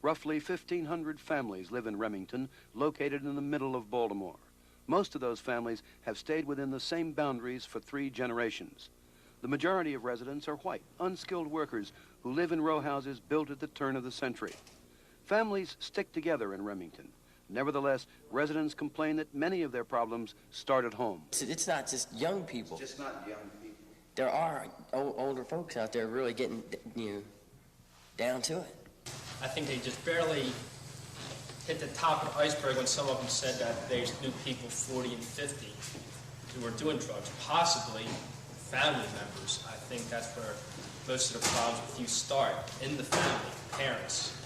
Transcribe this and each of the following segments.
Roughly 1,500 families live in Remington, located in the middle of Baltimore. Most of those families have stayed within the same boundaries for 3 generations. The majority of residents are white, unskilled workers who live in row houses built at the turn of the century. Families stick together in Remington. Nevertheless, residents complain that many of their problems start at home. It's not just young people. It's just not young people. There are older folks out there really getting, down to it. I think they just barely hit the top of the iceberg when some of them said that there's new people 40 and 50 who are doing drugs, possibly family members. I think that's where most of the problems with you start, in the family, parents.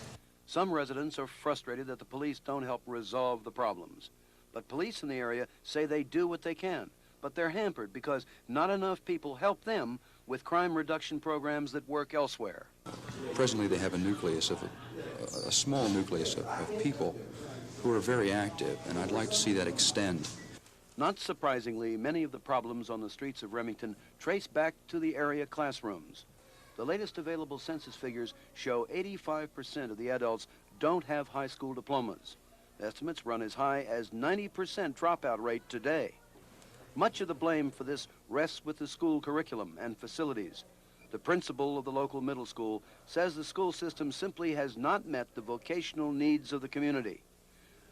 Some residents are frustrated that the police don't help resolve the problems. But police in the area say they do what they can, but they're hampered because not enough people help them with crime reduction programs that work elsewhere. Presently, they have a nucleus of a small nucleus of people who are very active, and I'd like to see that extend. Not surprisingly, many of the problems on the streets of Remington trace back to the area classrooms. The latest available census figures show 85% of the adults don't have high school diplomas. Estimates run as high as 90% dropout rate today. Much of the blame for this rests with the school curriculum and facilities. The principal of the local middle school says the school system simply has not met the vocational needs of the community.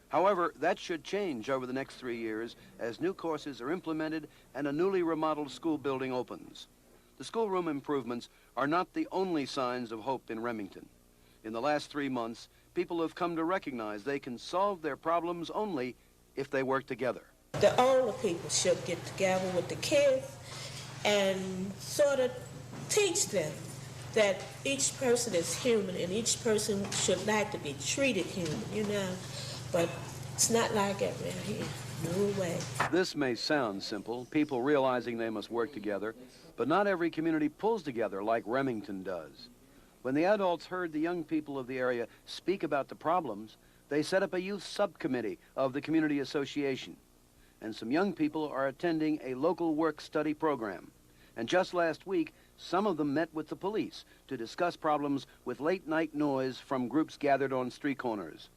However, that should change over the next 3 years as new courses are implemented and a newly remodeled school building opens. The schoolroom improvements are not the only signs of hope in Remington. In the last 3 months, people have come to recognize they can solve their problems only if they work together. The older people should get together with the kids and sort of teach them that each person is human and each person should like to be treated human, But it's not like that around here. No way. This may sound simple, people realizing they must work together, but not every community pulls together like Remington does. When the adults heard the young people of the area speak about the problems, they set up a youth subcommittee of the community association. And some young people are attending a local work-study program. And just last week, some of them met with the police to discuss problems with late-night noise from groups gathered on street corners.